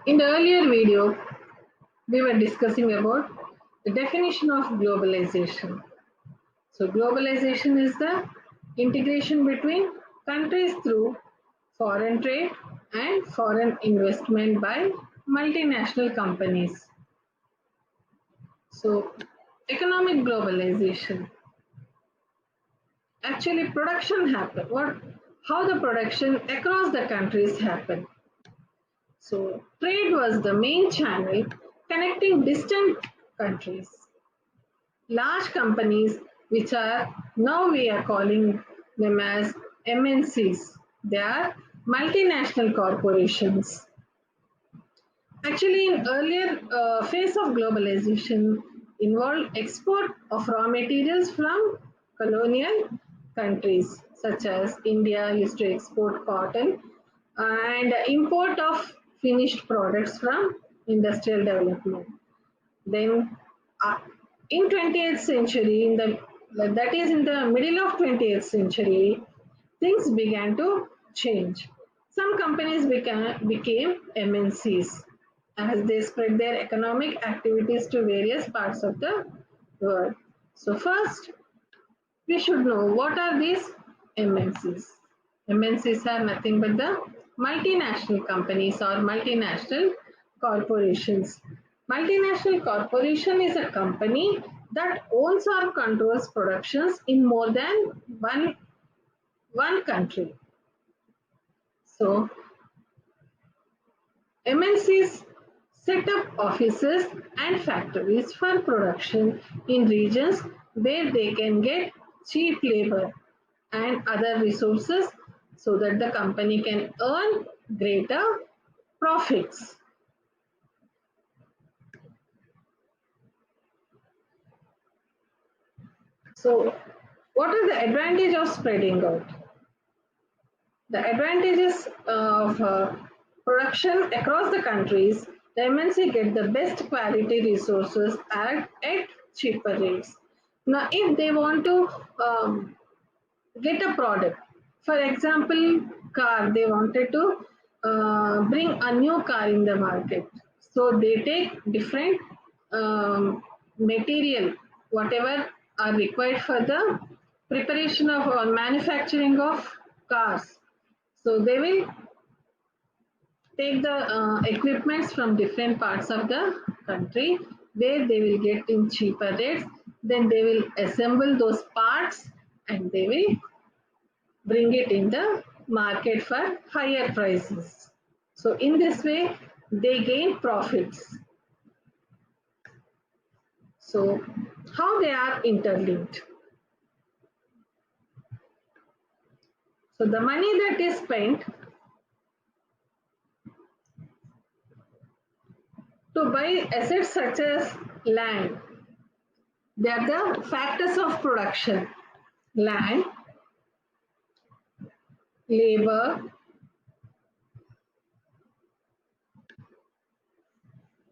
In the earlier video, we were discussing about the definition of globalization. So, globalization is the integration between countries through foreign trade and foreign investment by multinational companies. So, economic globalization. Actually, production happen. How the production across the countries happen. So, trade was the main channel connecting distant countries. Large companies, which are now we are calling them as MNCs, they are multinational corporations. Actually, in earlier phase of globalization involved export of raw materials from colonial countries such as India used to export cotton and import of finished products from industrial development. Then uh, in 20th century, that is in the middle of 20th century, things began to change. Some companies became MNCs as they spread their economic activities to various parts of the world. So first, we should know what are these MNCs. MNCs are nothing but the multinational companies or multinational corporations. Multinational corporation is a company that owns or controls productions in more than one country. So MNCs set up offices and factories for production in regions where they can get cheap labor and other resources so that the company can earn greater profits. So, what is the advantage of spreading out? The advantages of production across the countries, the MNC get the best quality resources at cheaper rates. Now, if they want to get a product, for example, car, they wanted to bring a new car in the market. So they take different material, whatever are required for the preparation of or manufacturing of cars. So they will take the equipments from different parts of the country where they will get in cheaper rates. Then they will assemble those parts and they will bring it in the market for higher prices. So in this way, they gain profits. So how they are interlinked? So the money that is spent to buy assets such as land, they are the factors of production. Land, labor,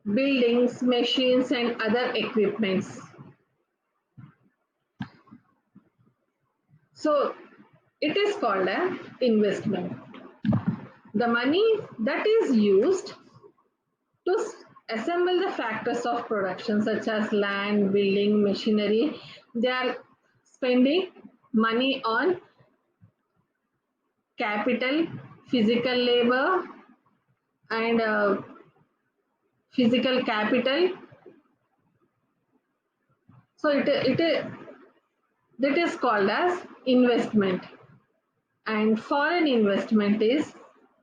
buildings, machines and other equipments. So it is called an investment. The money that is used to assemble the factors of production such as land, building, machinery, they are spending money on capital, physical labor and physical capital. So that is called as investment. And foreign investment is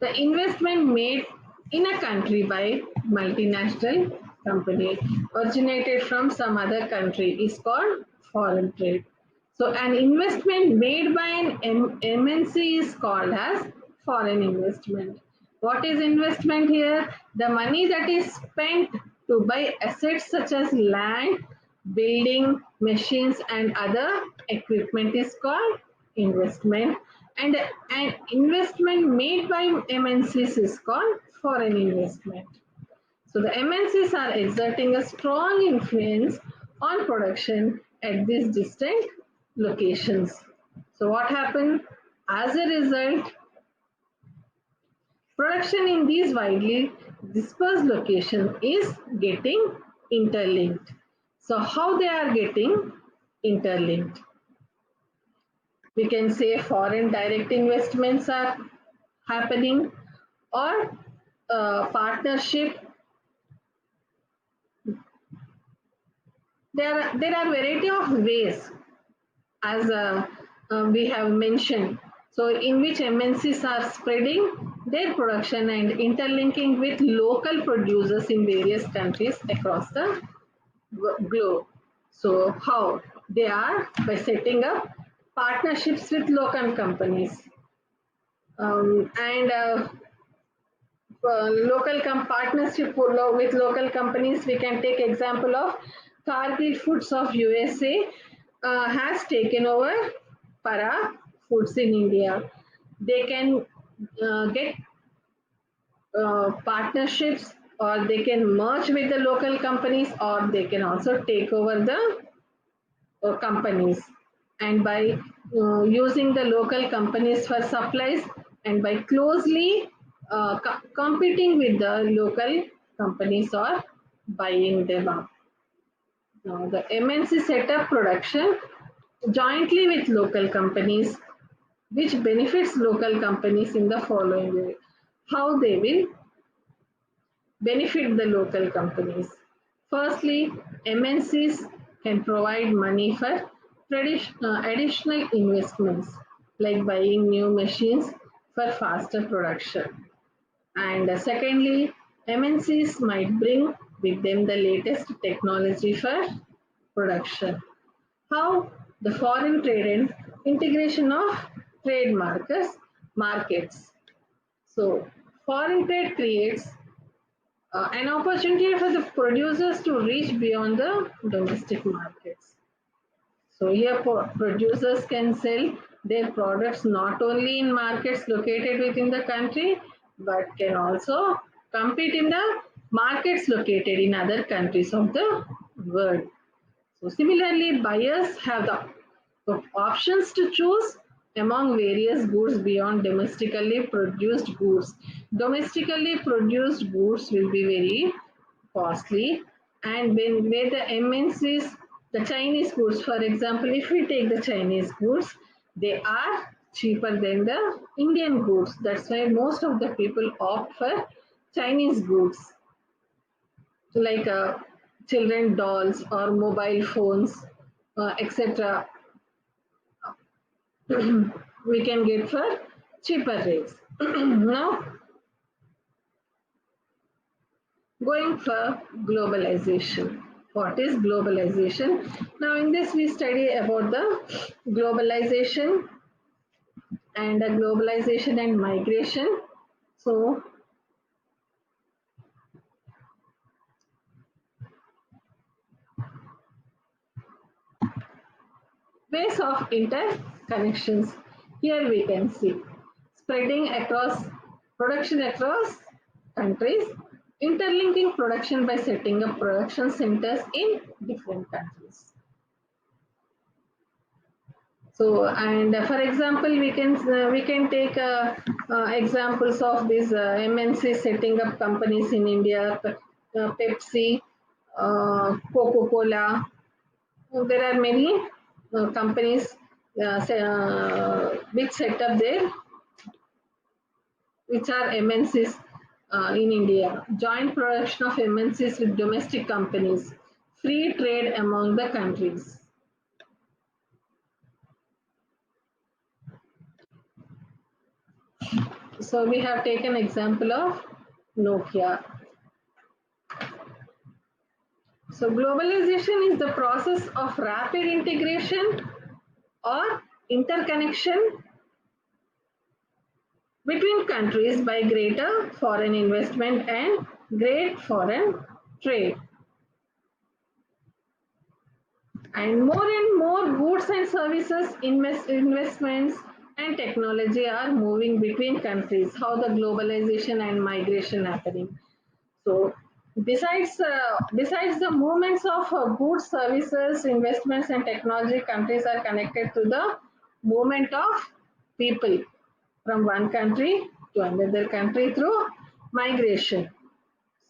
the investment made in a country by multinational company originated from some other country is called foreign trade. So an investment made by an MNC is called as foreign investment. What is investment here? The money that is spent to buy assets such as land, building, machines and other equipment is called investment, and an investment made by MNCs is called foreign investment. So the MNCs are exerting a strong influence on production at these distant locations. So what happened? As a result, production in these widely dispersed location is getting interlinked. So how they are getting interlinked? We can say foreign direct investments are happening, or partnership. There are variety of ways, as we have mentioned. So in which MNCs are spreading their production and interlinking with local producers in various countries across the globe. So how they are? By setting up partnerships with local companies, and partnership with local companies. We can take example of Cargill Foods of USA has taken over Para Foods in India. They can get partnerships, or they can merge with the local companies, or they can also take over the companies, and by using the local companies for supplies, and by closely competing with the local companies or buying them up. Now the MNC set up production jointly with local companies, which benefits local companies in the following way. How they will benefit the local companies? Firstly, MNCs can provide money for additional investments, like buying new machines for faster production. And secondly, MNCs might bring with them the latest technology for production. How? The foreign trade and integration of trade markets. So foreign trade creates an opportunity for the producers to reach beyond the domestic markets. So here producers can sell their products not only in markets located within the country, but can also compete in the markets located in other countries of the world. So similarly, buyers have the options to choose among various goods beyond domestically produced goods. Domestically produced goods will be very costly, and when where the MNCs, the Chinese goods, for example, if we take the Chinese goods, they are cheaper than the Indian goods. That's why most of the people opt for Chinese goods, like children dolls or mobile phones, etc. We can get for cheaper rates. Now, going for globalization. What is globalization? Now, in this, we study about the globalization and globalization and migration. So, ways of interconnections. Here we can see spreading across production across countries, interlinking production by setting up production centers in different countries. So, and for example, we can take examples of these MNC setting up companies in India, Pepsi, Coca-Cola. There are many companies which set up there, which are MNCs in India. Joint production of MNCs with domestic companies, free trade among the countries. So we have taken example of Nokia. So globalization is the process of rapid integration or interconnection between countries by greater foreign investment and great foreign trade. And more goods and services, investments and technology are moving between countries. How the globalization and migration happening? So besides the movements of goods, services, investments, and technology, countries are connected to the movement of people from one country to another country through migration.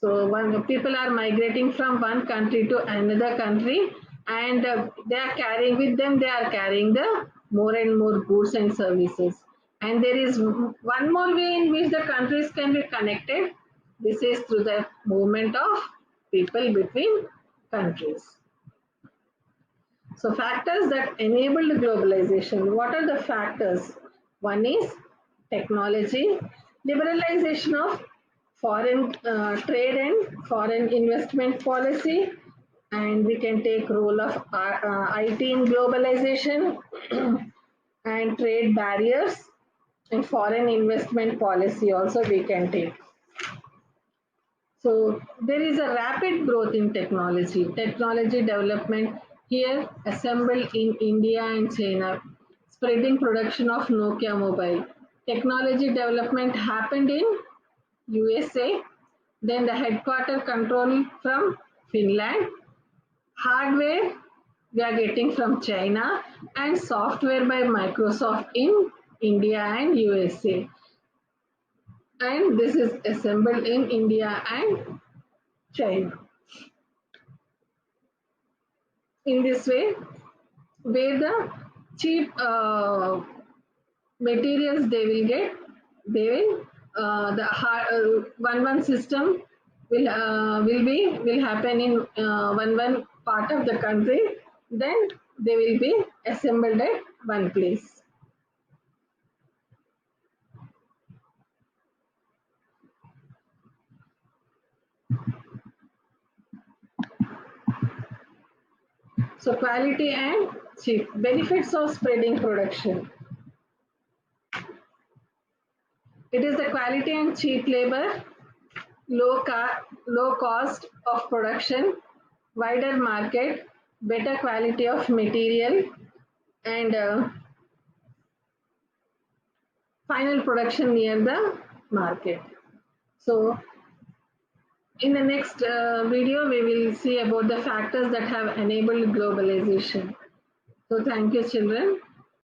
So when people are migrating from one country to another country, and they are carrying with them, they are carrying the more and more goods and services. And there is one more way in which the countries can be connected. This is through the movement of people between countries. So factors that enabled globalization. What are the factors? One is technology, liberalization of foreign trade and foreign investment policy, and we can take role of IT in globalization and trade barriers and foreign investment policy also we can take. So there is a rapid growth in technology. Technology development here assembled in India and China, spreading production of Nokia mobile. Technology development happened in USA, then the headquarter control from Finland, hardware we are getting from China, and software by Microsoft in India and USA. And this is assembled in India and China. In this way, where the cheap materials they will get, they will one system will happen in one part of the country. Then they will be assembled at one place. So quality and cheap benefits of spreading production. It is the quality and cheap labor, low cost of production, wider market, better quality of material, and final production near the market. So in the next video, we will see about the factors that have enabled globalization. So thank you, children.